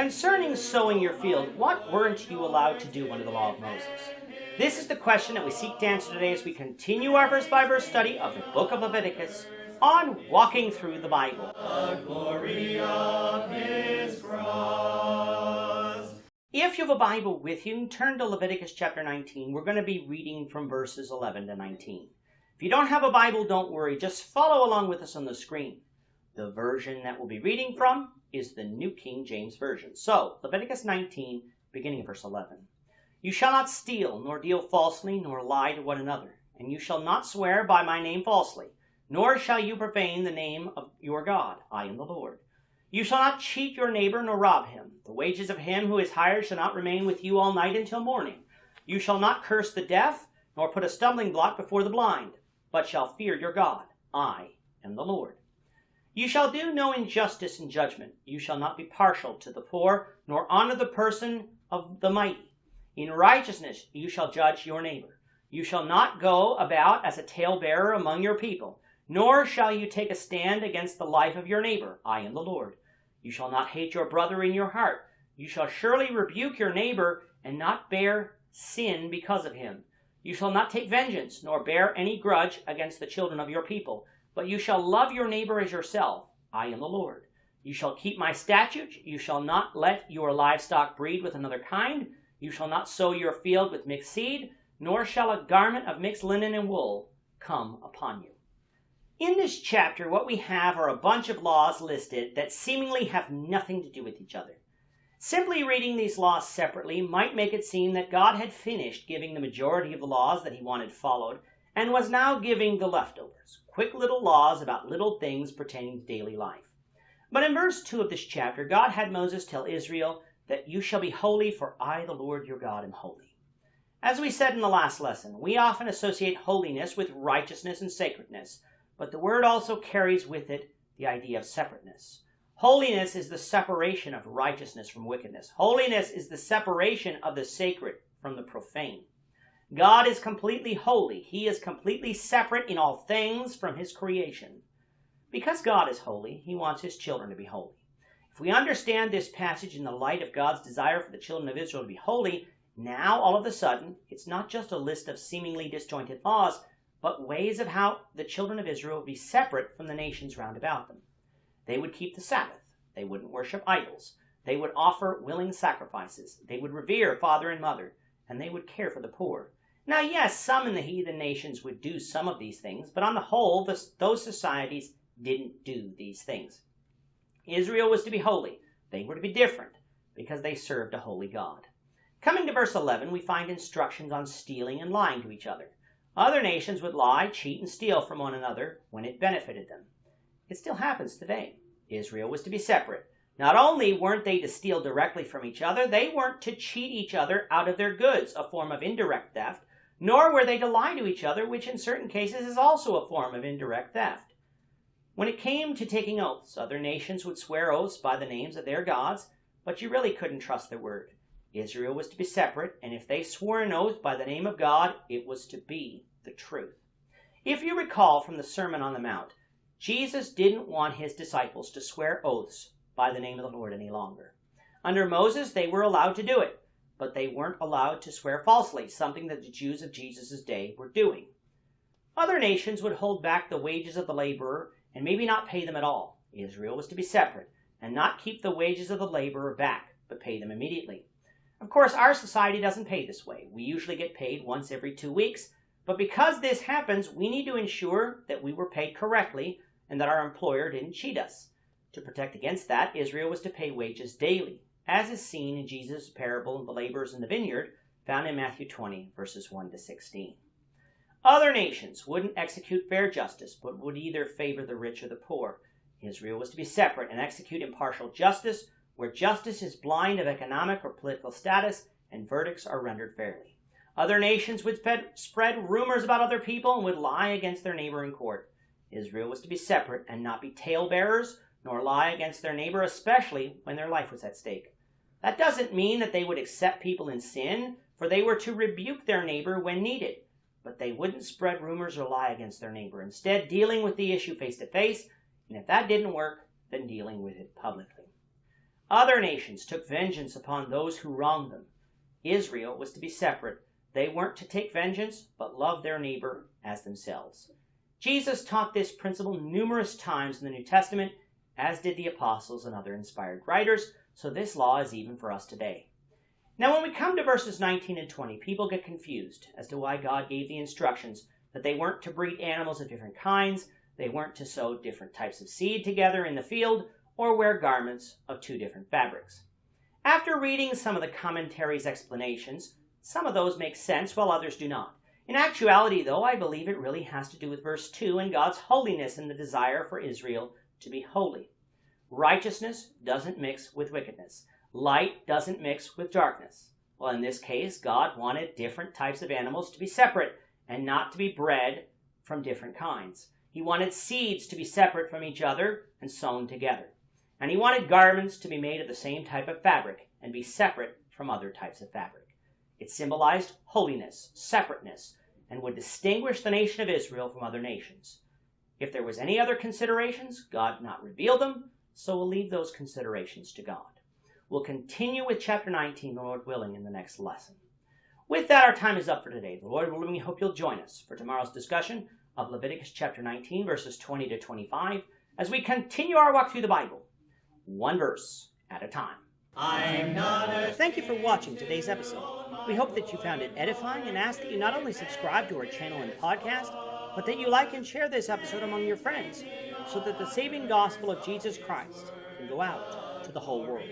Concerning sowing your field, what weren't you allowed to do under the law of Moses? This is the question that we seek to answer today as we continue our verse-by-verse study of the book of Leviticus on Walking Through the Bible. The glory of his cross. If you have a Bible with you, turn to Leviticus chapter 19. We're going to be reading from verses 11 to 19. If you don't have a Bible, don't worry. Just follow along with us on the screen. The version that we'll be reading from is the New King James Version. So, Leviticus 19, beginning of verse 11. You shall not steal, nor deal falsely, nor lie to one another. And you shall not swear by my name falsely, nor shall you profane the name of your God. I am the Lord. You shall not cheat your neighbor, nor rob him. The wages of him who is hired shall not remain with you all night until morning. You shall not curse the deaf, nor put a stumbling block before the blind, but shall fear your God. I am the Lord. You shall do no injustice in judgment. You shall not be partial to the poor, nor honor the person of the mighty. In righteousness you shall judge your neighbor. You shall not go about as a talebearer among your people, nor shall you take a stand against the life of your neighbor. I am the Lord. You shall not hate your brother in your heart. You shall surely rebuke your neighbor and not bear sin because of him. You shall not take vengeance, nor bear any grudge against the children of your people, but you shall love your neighbor as yourself. I am the Lord. You shall keep my statutes. You shall not let your livestock breed with another kind. You shall not sow your field with mixed seed, nor shall a garment of mixed linen and wool come upon you. In this chapter, what we have are a bunch of laws listed that seemingly have nothing to do with each other. Simply reading these laws separately might make it seem that God had finished giving the majority of the laws that he wanted followed, and was now giving the leftovers, quick little laws about little things pertaining to daily life. But in verse 2 of this chapter, God had Moses tell Israel that you shall be holy, for I, the Lord your God, am holy. As we said in the last lesson, we often associate holiness with righteousness and sacredness, but the word also carries with it the idea of separateness. Holiness is the separation of righteousness from wickedness. Holiness is the separation of the sacred from the profane. God is completely holy. He is completely separate in all things from his creation. Because God is holy, he wants his children to be holy. If we understand this passage in the light of God's desire for the children of Israel to be holy, now all of a sudden, it's not just a list of seemingly disjointed laws, but ways of how the children of Israel would be separate from the nations round about them. They would keep the Sabbath. They wouldn't worship idols. They would offer willing sacrifices. They would revere father and mother, and they would care for the poor. Now, yes, some in the heathen nations would do some of these things, but on the whole, those societies didn't do these things. Israel was to be holy. They were to be different because they served a holy God. Coming to verse 11, we find instructions on stealing and lying to each other. Other nations would lie, cheat, and steal from one another when it benefited them. It still happens today. Israel was to be separate. Not only weren't they to steal directly from each other, they weren't to cheat each other out of their goods, a form of indirect theft, nor were they to lie to each other, which in certain cases is also a form of indirect theft. When it came to taking oaths, other nations would swear oaths by the names of their gods, but you really couldn't trust their word. Israel was to be separate, and if they swore an oath by the name of God, it was to be the truth. If you recall from the Sermon on the Mount, Jesus didn't want his disciples to swear oaths by the name of the Lord any longer. Under Moses, they were allowed to do it, but they weren't allowed to swear falsely, something that the Jews of Jesus' day were doing. Other nations would hold back the wages of the laborer and maybe not pay them at all. Israel was to be separate and not keep the wages of the laborer back, but pay them immediately. Of course, our society doesn't pay this way. We usually get paid once every 2 weeks, but because this happens, we need to ensure that we were paid correctly and that our employer didn't cheat us. To protect against that, Israel was to pay wages daily, as is seen in Jesus' parable of the laborers in the vineyard, found in Matthew 20, verses 1 to 16. Other nations wouldn't execute fair justice, but would either favor the rich or the poor. Israel was to be separate and execute impartial justice, where justice is blind of economic or political status and verdicts are rendered fairly. Other nations would spread rumors about other people and would lie against their neighbor in court. Israel was to be separate and not be talebearers, nor lie against their neighbor, especially when their life was at stake. That doesn't mean that they would accept people in sin, for they were to rebuke their neighbor when needed. But they wouldn't spread rumors or lie against their neighbor, instead dealing with the issue face to face, and if that didn't work, then dealing with it publicly. Other nations took vengeance upon those who wronged them. Israel was to be separate. They weren't to take vengeance, but love their neighbor as themselves. Jesus taught this principle numerous times in the New Testament, as did the apostles and other inspired writers, so this law is even for us today. Now, when we come to verses 19 and 20, people get confused as to why God gave the instructions that they weren't to breed animals of different kinds, they weren't to sow different types of seed together in the field, or wear garments of two different fabrics. After reading some of the commentaries' explanations, some of those make sense while others do not. In actuality, though, I believe it really has to do with verse 2 and God's holiness and the desire for Israel to be holy. Righteousness doesn't mix with wickedness. Light doesn't mix with darkness. Well, in this case, God wanted different types of animals to be separate and not to be bred from different kinds. He wanted seeds to be separate from each other and sown together. And he wanted garments to be made of the same type of fabric and be separate from other types of fabric. It symbolized holiness, separateness, and would distinguish the nation of Israel from other nations. If there was any other considerations, God did not reveal them, so we'll leave those considerations to God. We'll continue with chapter 19, the Lord willing, in the next lesson. With that, our time is up for today. The Lord willing, we hope you'll join us for tomorrow's discussion of Leviticus chapter 19, verses 20 to 25, as we continue our walk through the Bible, one verse at a time. Thank you for watching today's episode. We hope that you found it edifying and ask that you not only subscribe to our channel and podcast, but that you like and share this episode among your friends, so that the saving gospel of Jesus Christ can go out to the whole world.